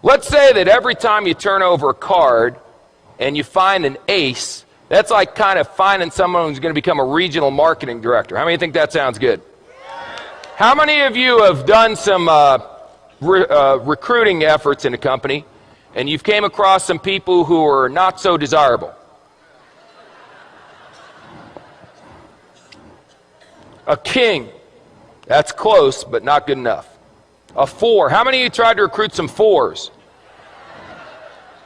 Let's say that every time you turn over a card and you find an ace, that's like kind of finding someone who's going to become a regional marketing director. How many think that sounds good? How many of you have done some recruiting efforts in a company and you've came across some people who are not so desirable? A king. That's close, but not good enough. A 4. How many of you tried to recruit some 4s?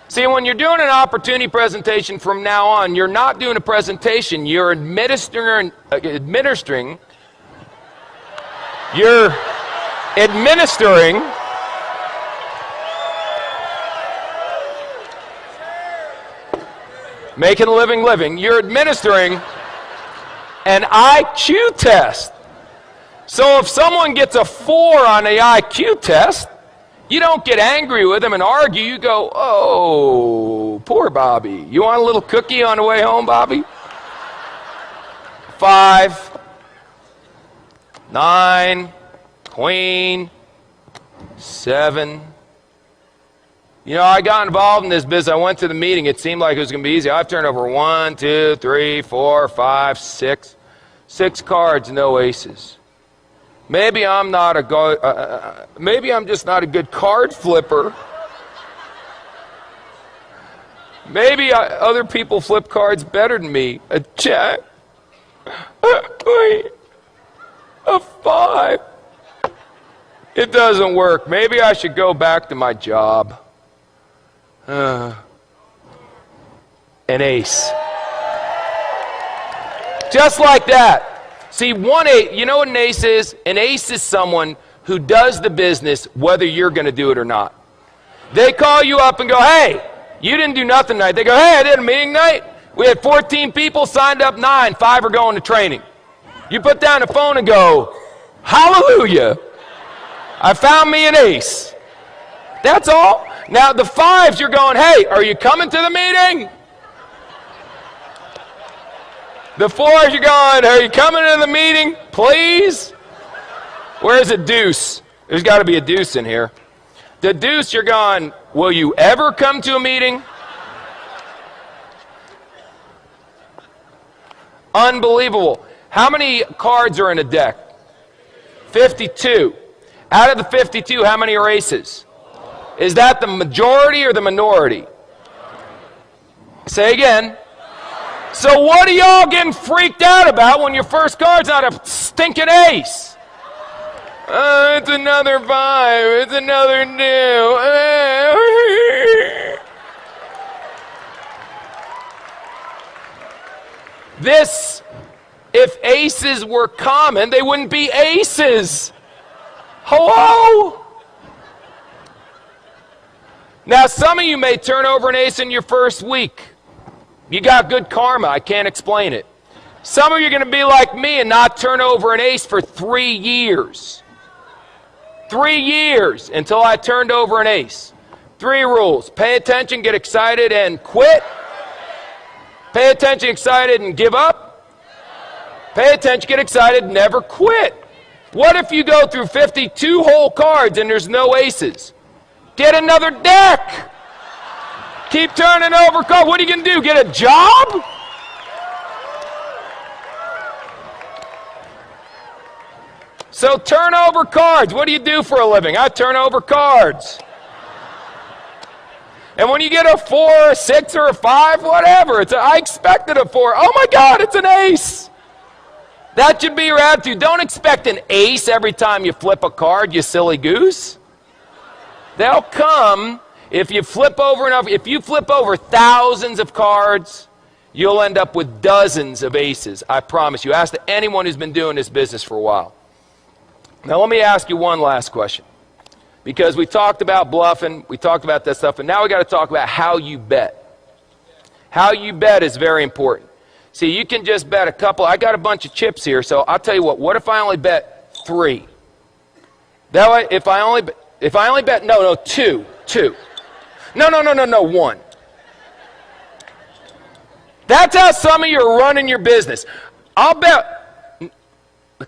See, when you're doing an opportunity presentation from now on, you're not doing a presentation, you're administering making a living, you're administering an IQ test. So if someone gets a 4 on the IQ test, you don't get angry with them and argue. You go, oh, poor Bobby. You want a little cookie on the way home, Bobby? 5, 9, queen, 7. You know, I got involved in this business. I went to the meeting. It seemed like it was going to be easy. I've turned over 1, 2, 3, 4, 5, 6. 6 cards, no aces. Maybe I'm not a maybe I'm just not a good card flipper. Maybe other people flip cards better than me. A jack, a 5. It doesn't work. Maybe I should go back to my job. An ace. Just like that. See, 1 8, you know what an ace is? An ace is someone who does the business whether you're going to do it or not. They call you up and go, hey, you didn't do nothing tonight. They go, hey, I did a meeting night. We had 14 people, signed up 9, 5 are going to training. You put down the phone and go, hallelujah, I found me an ace. That's all. Now the 5s, you're going, hey, are you coming to the meeting? The 4s, you're going, are you coming to the meeting, please? Where's a deuce? There's got to be a deuce in here. The deuce, you're going, will you ever come to a meeting? Unbelievable. How many cards are in a deck? 52. Out of the 52, how many are aces? Is that the majority or the minority? Say again. So what are y'all getting freaked out about when your first card's not a stinking ace? It's another 5. It's another 2. This, if aces were common, they wouldn't be aces. Hello? Now, some of you may turn over an ace in your first week. You got good karma. I can't explain it. Some of you are going to be like me and not turn over an ace for 3 years. 3 years until I turned over an ace. 3 rules. Pay attention, get excited, and quit. Pay attention, excited, and give up. Pay attention, get excited, never quit. What if you go through 52 whole cards and there's no aces? Get another deck. Keep turning over cards. What are you going to do? Get a job? So turn over cards. What do you do for a living? I turn over cards. And when you get a 4, a 6, or a 5, whatever, I expected a 4. Oh my God, it's an ace. That should be your attitude. Don't expect an ace every time you flip a card, you silly goose. They'll come. If you flip over enough, if you flip over thousands of cards, you'll end up with dozens of aces. I promise you. Ask anyone who's been doing this business for a while. Now let me ask you one last question. Because we talked about bluffing, we talked about that stuff, and now we got to talk about how you bet. How you bet is very important. See, you can just bet a couple. I got a bunch of chips here, so I'll tell you what if I only bet 3? That way, if I only bet, no, 2. No, 1. That's how some of you are running your business. I'll bet,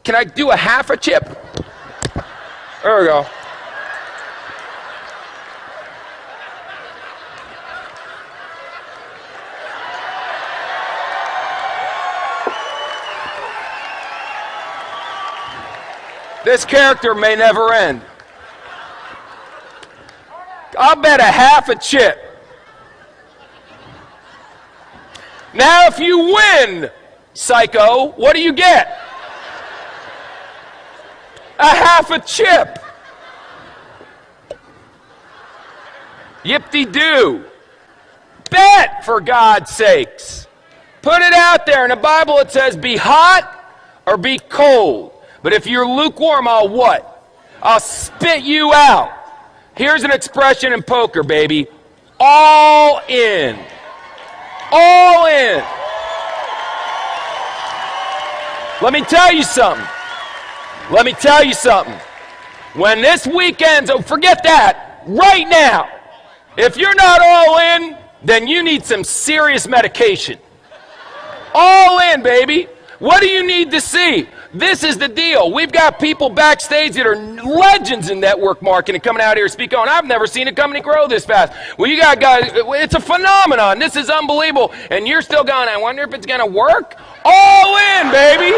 can I do a half a chip? There we go. This character may never end. I'll bet a half a chip. Now, if you win, psycho, what do you get? A half a chip. Yip-de-doo. Bet, for God's sakes. Put it out there. In the Bible it says, be hot or be cold. But if you're lukewarm, I'll what? I'll spit you out. Here's an expression in poker, baby. All in. All in. Let me tell you something. Let me tell you something. When this weekend's over, forget that. Right now. If you're not all in, then you need some serious medication. All in, baby. What do you need to see? This is the deal. We've got people backstage that are legends in network marketing coming out here speaking on. I've never seen a company grow this fast. Well, you got guys, it's a phenomenon. This is unbelievable. And you're still going, I wonder if it's going to work? All in, baby.